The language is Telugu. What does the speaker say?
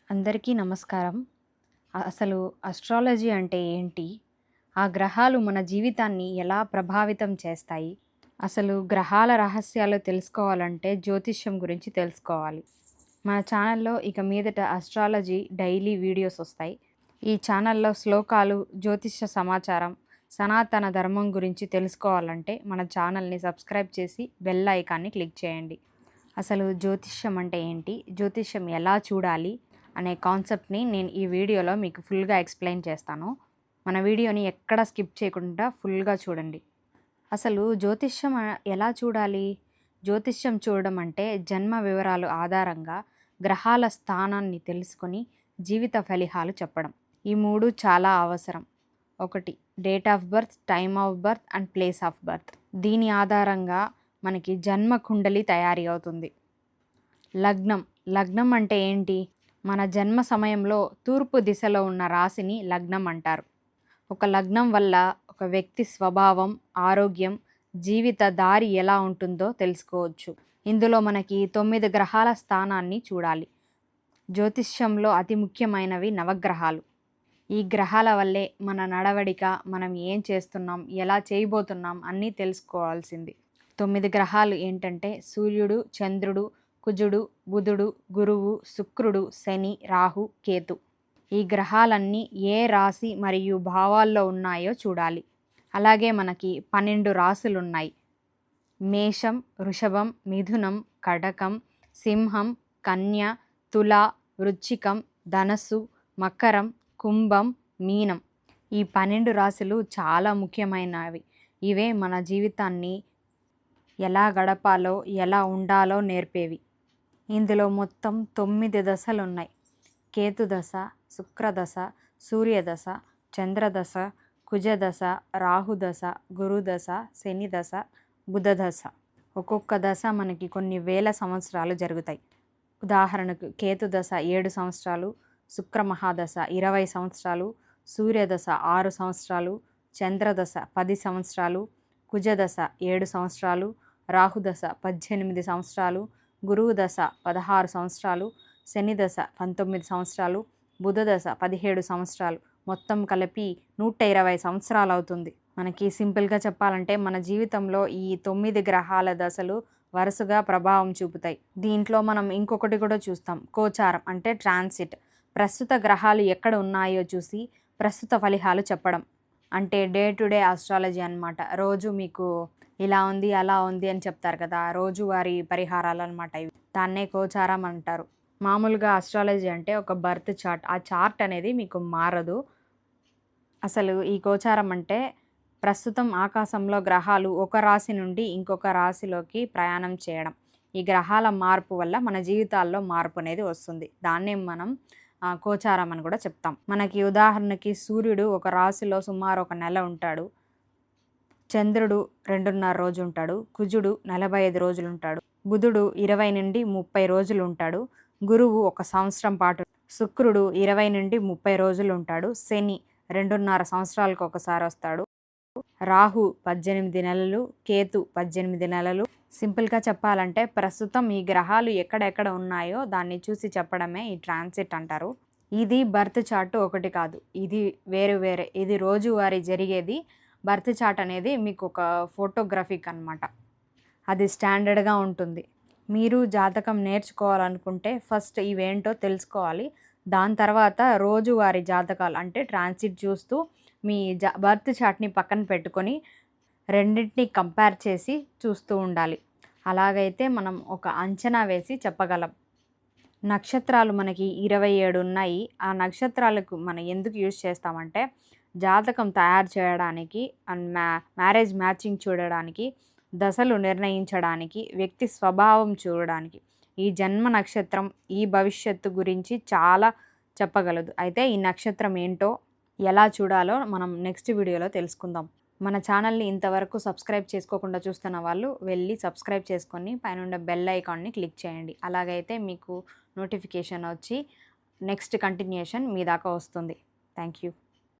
అందరికీ నమస్కారం. అసలు అస్ట్రాలజీ అంటే ఏంటి? ఆ గ్రహాలు మన జీవితాన్ని ఎలా ప్రభావితం చేస్తాయి? అసలు గ్రహాల రహస్యాలు తెలుసుకోవాలంటే జ్యోతిష్యం గురించి తెలుసుకోవాలి. మన ఛానల్‌లో ఇక మీదట అస్ట్రాలజీ డైలీ వీడియోస్ వస్తాయి. ఈ ఛానల్‌లో శ్లోకాలు, జ్యోతిష్య సమాచారం, సనాతన ధర్మం గురించి తెలుసుకోవాలంటే మన ఛానల్‌ని సబ్స్క్రైబ్ చేసి బెల్ ఐకాన్‌ని క్లిక్ చేయండి. అసలు జ్యోతిష్యం అంటే ఏంటి? జ్యోతిష్యం ఎలా చూడాలి? అనే కాన్సెప్ట్ని నేను ఈ వీడియోలో మీకు ఫుల్గా ఎక్స్ప్లెయిన్ చేస్తాను. మన వీడియోని ఎక్కడ స్కిప్ చేయకుండా ఫుల్గా చూడండి. అసలు జ్యోతిష్యం ఎలా చూడాలి? జ్యోతిష్యం చూడడం అంటే జన్మ వివరాలు ఆధారంగా గ్రహాల స్థానాన్ని తెలుసుకొని జీవిత ఫలితాలు చెప్పడం. ఈ మూడు చాలా అవసరం. ఒకటి, date of birth, time of birth and place of birth. దీని ఆధారంగా మనకి జన్మ కుండలి తయారీ అవుతుంది. లగ్నం అంటే ఏంటి? మన జన్మ సమయంలో తూర్పు దిశలో ఉన్న రాశిని లగ్నం అంటారు. ఒక లగ్నం వల్ల ఒక వ్యక్తి స్వభావం, ఆరోగ్యం, జీవిత దారి ఎలా ఉంటుందో తెలుసుకోవచ్చు. ఇందులో మనకి 9 గ్రహాల స్థానాన్ని చూడాలి. జ్యోతిష్యంలో అతి ముఖ్యమైనవి నవగ్రహాలు. ఈ గ్రహాల వల్లే మన నడవడిక, మనం ఏం చేస్తున్నాం, ఎలా చేయబోతున్నాం అన్నీ తెలుసుకోవాల్సింది. 9 గ్రహాలు ఏంటంటే సూర్యుడు, చంద్రుడు, కుజుడు, బుధుడు, గురువు, శుక్రుడు, శని, రాహు, కేతు. ఈ గ్రహాలన్నీ ఏ రాశి మరియు భావాల్లో ఉన్నాయో చూడాలి. అలాగే మనకి 12 రాశులున్నాయి. మేషం, వృషభం, మిథునం, కటకం, సింహం, కన్య, తుల, వృశ్చికం, ధనస్సు, మకరం, కుంభం, మీనం. ఈ 12 రాశులు చాలా ముఖ్యమైనవి. ఇవే మన జీవితాన్ని ఎలా గడపాలో, ఎలా ఉండాలో నేర్పేవి. ఇందులో మొత్తం 9 దశలు ఉన్నాయి. కేతుదశ, శుక్రదశ, సూర్యదశ, చంద్రదశ, కుజదశ, రాహుదశ, గురుదశ, శనిదశ, బుధదశ. ఒక్కొక్క దశ మనకి కొన్ని వేల సంవత్సరాలు జరుగుతాయి. ఉదాహరణకు కేతుదశ 7 సంవత్సరాలు, శుక్ర మహాదశ 20 సంవత్సరాలు, సూర్యదశ 6 సంవత్సరాలు, చంద్రదశ 10 సంవత్సరాలు, కుజదశ 7 సంవత్సరాలు, రాహుదశ 18 సంవత్సరాలు, గురువు దశ 16 సంవత్సరాలు, శని దశ 19 సంవత్సరాలు, బుధ దశ 17 సంవత్సరాలు. మొత్తం కలిపి 120 సంవత్సరాలు అవుతుంది. మనకి సింపుల్గా చెప్పాలంటే మన జీవితంలో ఈ 9 గ్రహాల దశలు వరుసగా ప్రభావం చూపుతాయి. దీంట్లో మనం ఇంకొకటి కూడా చూస్తాం, గోచారం అంటే ట్రాన్సిట్. ప్రస్తుత గ్రహాలు ఎక్కడ ఉన్నాయో చూసి ప్రస్తుత ఫలితాలు చెప్పడం అంటే డే టు డే ఆస్ట్రాలజీ అన్నమాట. రోజు మీకు ఇలా ఉంది, అలా ఉంది అని చెప్తారు కదా, రోజువారీ పరిహారాలు అనమాట ఇవి. దాన్నే గోచారం అంటారు. మామూలుగా ఆస్ట్రాలజీ అంటే ఒక బర్త్ చార్ట్. ఆ చార్ట్ అనేది మీకు మారదు. అసలు ఈ గోచారం అంటే ప్రస్తుతం ఆకాశంలో గ్రహాలు ఒక రాశి నుండి ఇంకొక రాశిలోకి ప్రయాణం చేయడం. ఈ గ్రహాల మార్పు వల్ల మన జీవితాల్లో మార్పు అనేది వస్తుంది. దాన్నే మనం గోచారం అని కూడా చెప్తాం. మనకి ఉదాహరణకి సూర్యుడు ఒక రాశిలో సుమారు ఒక నెల ఉంటాడు. చంద్రుడు 2.5 రోజు ఉంటాడు. కుజుడు 45 రోజులు ఉంటాడు. బుధుడు 20 నుండి 30 రోజులు ఉంటాడు. గురువు 1 సంవత్సరం పాటు, శుక్రుడు 20 నుండి 30 రోజులు ఉంటాడు. శని 2.5 సంవత్సరాలకు ఒకసారి వస్తాడు. రాహు 18 నెలలు, కేతు 18 నెలలు. సింపుల్గా చెప్పాలంటే ప్రస్తుతం ఈ గ్రహాలు ఎక్కడెక్కడ ఉన్నాయో దాన్ని చూసి చెప్పడమే ఈ ట్రాన్సిట్ అంటారు. ఇది బర్త్ చార్ట్ ఒకటి కాదు, ఇది వేరే. ఇది రోజువారీ జరిగేది. బర్త్ చార్ట్ అనేది మీకు ఒక ఫోటోగ్రఫిక్ అనమాట. అది స్టాండర్డ్గా ఉంటుంది. మీరు జాతకం నేర్చుకోవాలనుకుంటే ఫస్ట్ ఇవేంటో తెలుసుకోవాలి. దాని తర్వాత రోజువారీ జాతకాలు అంటే ట్రాన్సిట్ చూస్తూ మీ బర్త్ చార్ట్ని పక్కన పెట్టుకొని రెండింటిని కంపేర్ చేసి చూస్తూ ఉండాలి. అలాగైతే మనం ఒక అంచనా వేసి చెప్పగలం. నక్షత్రాలు మనకి 27 ఉన్నాయి. ఆ నక్షత్రాలకు మనం ఎందుకు యూజ్ చేస్తామంటే జాతకం తయారు చేయడానికి అండ్ మ్యారేజ్ మ్యాచింగ్ చూడడానికి, దశలు నిర్ణయించడానికి, వ్యక్తి స్వభావం చూడడానికి. ఈ జన్మ నక్షత్రం ఈ భవిష్యత్తు గురించి చాలా చెప్పగలదు. అయితే ఈ నక్షత్రం ఏంటో, ఎలా చూడాలో మనం నెక్స్ట్ వీడియోలో తెలుసుకుందాం. మన ఛానల్ని ఇంతవరకు సబ్స్క్రైబ్ చేసుకోకుండా చూస్తున్న వాళ్ళు వెళ్ళి సబ్స్క్రైబ్ చేసుకొని పైన బెల్ ఐకాన్ని క్లిక్ చేయండి. అలాగైతే మీకు నోటిఫికేషన్ వచ్చి నెక్స్ట్ కంటిన్యూషన్ మీ దాకా వస్తుంది. Thank you.